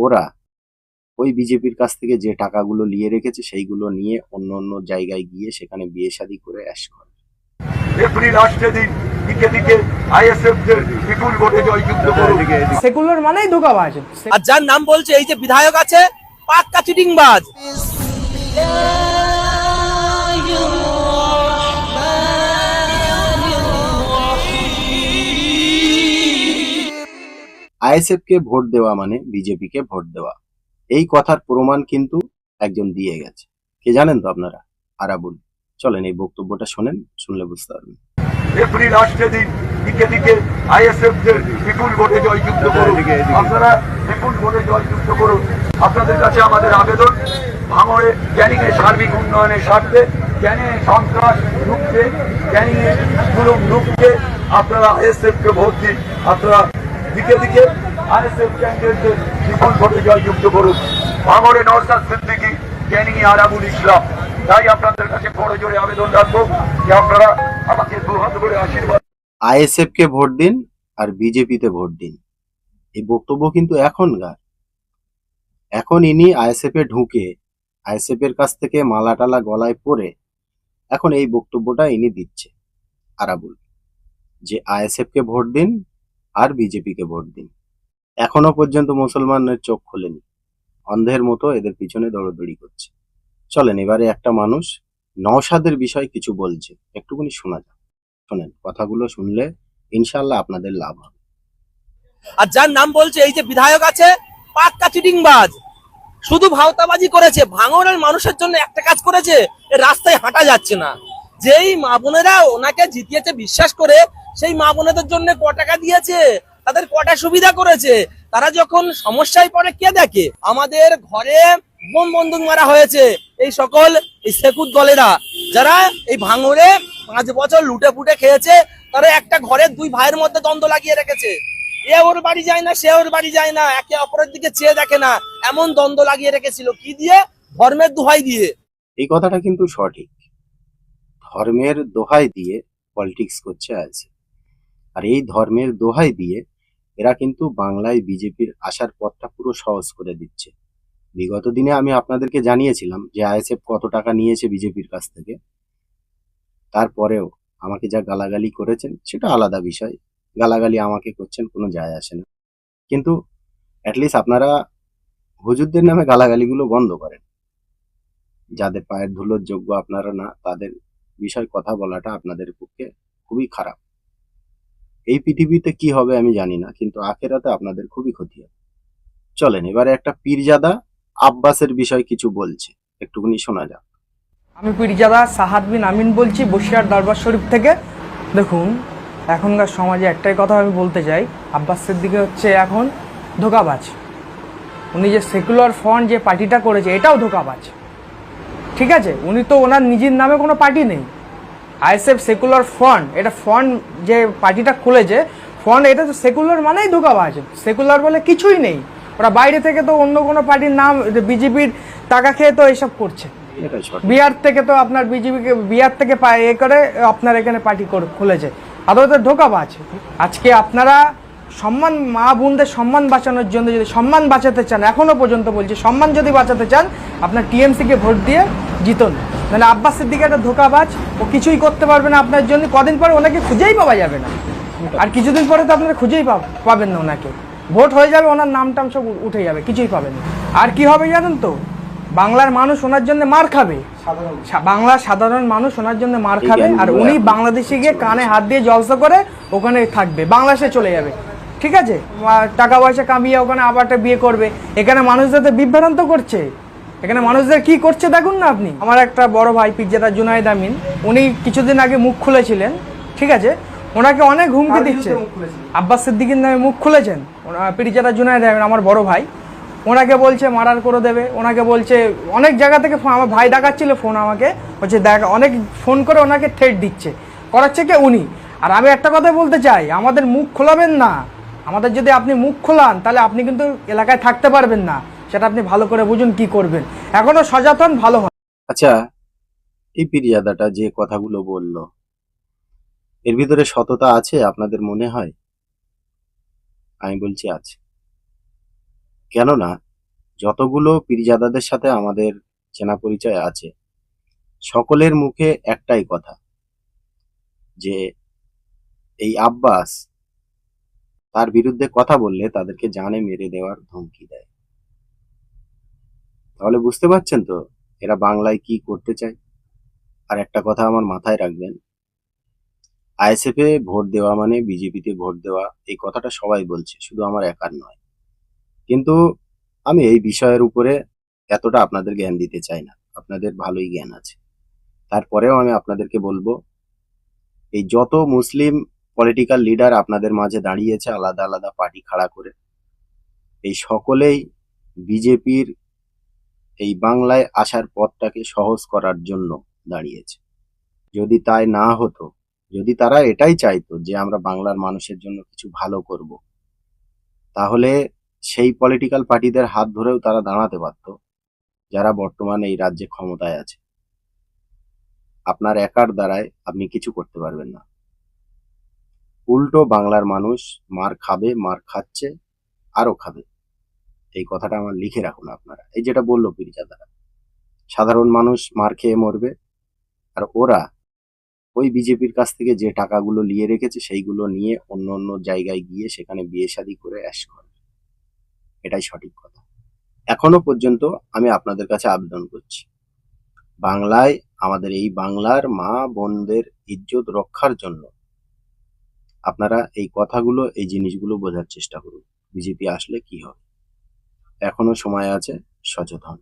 ওরা ওই বিজেপির কাছ থেকে যে টাকাগুলো নিয়ে রেখেছে সেইগুলো নিয়ে অন্য অন্য জায়গায় গিয়ে সেখানে বিয়ে শাদী করে অ্যাশ করে। এপ্রিল আসছে দিন দিকে দিকে আইএসএফ দের বিপুল ভোটে জয়যুক্ত করুন। সেকুলার মানেই ধোঁকাবাজ। আর যার নাম বলছে এই যে বিধায়ক আছে পাক্কা চিটিংবাজ। আইএসএফ কে ভোট দেওয়া মানে বিজেপি কে ভোট দেওয়া, এই কথার প্রমাণ কিন্তু একজন দিয়ে গেছে। কে জানেন তো আপনারা? আরাবুল। চলেন এই বক্তব্যটা শোনেন, শুনলে বুঝতে পারবেন। এপ্রিল আসছে দিন দিকে দিকে আইএসএফ দের বিপুল ভোটে জয়যুক্ত করুন। আপনারা বিপুল ভোটে জয়যুক্ত করুন। আপনাদের কাছে আমাদের আবেদন, ভাঙড়ে ক্যানিং এর সার্বিক উন্নয়নের স্বার্থে ক্যানিং এ সন্ত্রাস রুখতে, ক্যানিং এ জুলুম রুখতে আপনারা আইএসএফ কে ভোট দিন। আপনারা দিকে দিকে আইএসএফ ক্যান্ডিডেটদের বিপুল ভোটে জয়যুক্ত করুন। ভাঙড়ে নওশাদ সিদ্দিকী, ক্যানিং এ আরাবুল ইসলাম। তাই আপনাদের কাছে বড় জোরে আবেদন রাখবো যে আপনারা আমাকে দুহাত ভরে আশীর্বাদ। আইএসএফ কে ভোট দিন আর বিজেপিতে ভোট দিন, এই বক্তব্য কিন্তু এখনকার। এখন ইনি আইএসএফ এ ঢুকে আইএসএফ এর কাছ থেকে মালা টালা গলায় পরে এখন এই বক্তব্যটা ইনি দিচ্ছে আরাবুল, যে আইএসএফ কে ভোট দিন আর বিজেপি কে ভোট দিন। এখনো পর্যন্ত মুসলমানের চোখ খোলেনি, অন্ধের মতো এদের পিছনে দৌড়দৌড়ি করছে। চলেন এবারে একটা মানুষ নওশাদের বিষয় কিছু বলছে, একটুখানি শোনা যাক। শোনেন, কথাগুলো শুনলে ইনশাল্লাহ আপনাদের লাভ হবে। আর যার নাম বলছে এই যে বিধায়ক আছে পাক্কা চিটিংবাজ, শুধু ভাওতাবাজি করেছে, ভাঙড়ের মানুষের জন্য একটা কাজ করেছে, রাস্তায় হাঁটা যাচ্ছে না। যেই মা বোনেরা ওনাকে জিতিয়েছে বিশ্বাস করে, সেই মা বোনেদের জন্য ক টাকা দিয়েছে, তাদের কটা সুবিধা করেছে। তারা যখন সমস্যায় পড়ে কে দেখে? আমাদের ঘরে বোম বন্দুক মারা হয়েছে এই সকল এই সেকুত দলেরা, যারা এই ভাঙড়ে 5 বছর লুটে পুটে খেয়েছে। তারা একটা ঘরের দুই ভাইয়ের মধ্যে দ্বন্দ্ব লাগিয়ে রেখেছে। এ ওর বাড়ি যায় না, সে ওর বাড়ি যায় না, একে অপরের দিকে চেয়ে দেখে না, এমন দ্বন্দ্ব লাগিয়ে রেখেছিল। কি দিয়ে? ধর্মের দোহাই দিয়ে। এই কথাটা কিন্তু সঠিক, ধর্মের দোহাই দিয়ে পলিটিক্স করছে আছে। আর এই ধর্মের দোহাই দিয়ে এরা কিন্তু বাংলায় বিজেপির আসার পথটা পুরো সহজ করে দিচ্ছে। বিগত দিনে আমি আপনাদেরকে জানিয়েছিলাম যে আইএসএফ কত টাকা নিয়েছে বিজেপির কাছ থেকে। তারপরেও আমাকে যা গালাগালি করেছেন সেটা আলাদা বিষয়, গালাগালি আমাকে করছেন কোনো যায় আসে না, কিন্তু অ্যাটলিস্ট আপনারা হুজুরদের নামে গালাগালিগুলো বন্ধ করেন। যাদের পায়ের ধুলোর যোগ্য আপনারা না, তাদের বিষয় কথা বলাটা আপনাদের পক্ষে খুবই খারাপ। এই পৃথিবীতে কি হবে আমি জানি না, কিন্তু আখেরাতে আপনাদের খুবই ক্ষতি হবে। চলেন এবারে একটা পীরজাদা আব্বাসের বিষয় কিছু বলছে, একটুখানি শোনা যাক। আমি পীরজাদা সাহাদ বিন আমিন বলছি, বসিরহাট দরবার শরীফ থেকে। দেখুন, এখনকার সমাজে একটাই কথা আমি বলতে চাই, আব্বাস সিদ্দিকী হচ্ছে এখন ধোঁকাবাজ। উনি যে সেকুলার ফ্রন্ট যে পার্টিটা করেছে এটাও ধোঁকাবাজ, ঠিক আছে? উনি তো ওনার নিজের নামে কোনো পার্টি নেই। আইএসএফ সেকুলার ফ্রন্ট, এটা ফ্রন্ট যে পার্টিটা খুলেছে ফ্রন্ট, এটা তো সেকুলার মানেই ধোঁকাবাজ। সেকুলার বলে কিছুই নেই। ওরা বাইরে থেকে তো অন্য কোনো পার্টির নাম, বিজেপির টাকা খেয়ে তো এসব করছে। বিহার থেকে তো আপনার বিজেপিকে বিহার থেকে এ করে আপনার এখানে পার্টি খুলেছে, আদৌ তো ধোঁকাবাজ। আজকে আপনারা সম্মান, মা বোনদের সম্মান বাঁচানোর জন্য যদি সম্মান বাঁচাতে চান, এখনো পর্যন্ত বলছি সম্মান যদি বাঁচাতে চান, আপনার টিএমসিকে ভোট দিয়ে জিতুন। নাহলে আব্বাস সিদ্দিকী একটা ধোঁকাবাজ, ও কিছুই করতে পারবে না আপনার জন্য। কদিন পরে ওনাকে খুঁজেই পাওয়া যাবে না, আর কিছুদিন পরে তো আপনারা খুঁজেই পাবেন না ওনাকে। ভোট হয়ে যাবে, ওনার নাম টাম সব উঠে যাবে, কিছুই পাবেন না। আর কি হবে জানেন তো? বাংলার মানুষ ওনার জন্য মার খাবে, বাংলার সাধারণ মানুষ ওনার জন্য মার খাবে। আর উনি বাংলাদেশে গিয়ে কানে হাত দিয়ে জলসা করে ওখানে থাকবে, বাংলাদেশে চলে যাবে, ঠিক আছে? টাকা পয়সা কামিয়ে ওখানে আবার একটা বিয়ে করবে। এখানে মানুষদের বিভ্রান্ত করছে, এখানে মানুষদের কি করছে দেখুন না আপনি। আমার একটা বড় ভাই পীরজাদা জুনায়েদ আমিন, উনি কিছুদিন আগে মুখ খুলেছিলেন, ঠিক আছে? ওনাকে অনেক হুমকি দিচ্ছে। আব্বাস সিদ্দিকীর নামে মুখ খুলেছেন পীরজাদা জুনায়েদ আমিন, আমার বড় ভাই। ওনাকে বলছে মার্ডার করে দেবে, ওনাকে বলছে অনেক জায়গা থেকে। আমার ভাই ডাকাচ্ছিল ফোন আমাকে, বলছে দেখ, অনেক ফোন করে ওনাকে থ্রেট দিচ্ছে, করাচ্ছে কে? উনি। আর আমি একটা কথা বলতে চাই, আমাদের মুখ খোলাবেন না। আমাদের যদি আপনি মুখ খোলান তাহলে আপনি কিন্তু এলাকায় থাকতে পারবেন না, সেটা আপনি ভালো করে বুঝুন কি করবেন। এখনো সচেতন ভালো হয়। আচ্ছা, এই পীরজাদাটা যে কথাগুলো বলল, এর ভিতরে সততা আছে আপনাদের মনে হয়? আমি বলছি আছে। কেননা যতগুলো পীরজাদাদের সাথে আমাদের চেনা পরিচয় আছে, সকলের মুখে একটাই কথা, যে এই আব্বাস তার বিরুদ্ধে কথা বললে তাদেরকে জানে মেরে দেওয়ার ধমকি দেয়। তাহলে বুঝতে পারছেন তো এরা বাংলায় কি করতে চায়। আর একটা কথা আমার মাথায় রাখবেন, আইএসএফ এ ভোট দেওয়া মানে বিজেপিতে ভোট দেওয়া, এই কথাটা সবাই বলছে, শুধু আমার একার নয়। কিন্তু আমি এই বিষয়ের উপরে এতটা আপনাদের জ্ঞান দিতে চাই না, আপনাদের ভালোই জ্ঞান আছে। তারপরেও আমি আপনাদেরকে বলবো, এই যত মুসলিম পলিটিক্যাল লিডার আপনাদের মাঝে দাঁড়িয়েছে আলাদা আলাদা পার্টি খাড়া করে, এই সকলেই বিজেপির এই বাংলায় আসার পথটাকে সহজ করার জন্য দাঁড়িয়েছে। যদি তাই না হতো, যদি তারা এটাই চাইতো যে আমরা বাংলার মানুষের জন্য কিছু ভালো করব, তাহলে সেই পলিটিক্যাল পার্টিদের হাত ধরেও তারা দাঁড়াতে পারত যারা বর্তমানে এই রাজ্যে ক্ষমতায় আছে। আপনার একার দ্বারায় আপনি কিছু করতে পারবেন না। উল্টো বাংলার মানুষ মার খাবে, মার খাচ্ছে, আরো খাবে। এই কথাটা আমার লিখে রাখুন আপনারা। এই যেটা বললো পীরজাদারা, সাধারণ মানুষ মার খেয়ে মরবে, আর ওরা ওই বিজেপির কাছ থেকে যে টাকাগুলো নিয়ে রেখেছে সেইগুলো নিয়ে অন্য অন্য জায়গায় গিয়ে সেখানে বিয়ে শাদী করে অ্যাশ করে। এটাই সঠিক কথা। এখনো পর্যন্ত আমি আপনাদের কাছে আবেদন করছি, বাংলায় আমাদের এই বাংলার মা বোনদের ইজ্জত রক্ষার জন্য আপনারা এই কথাগুলো, এই জিনিসগুলো বোঝার চেষ্টা করুন। বিজেপি আসলে কি হবে, এখনো সময় আছে, সচেতন।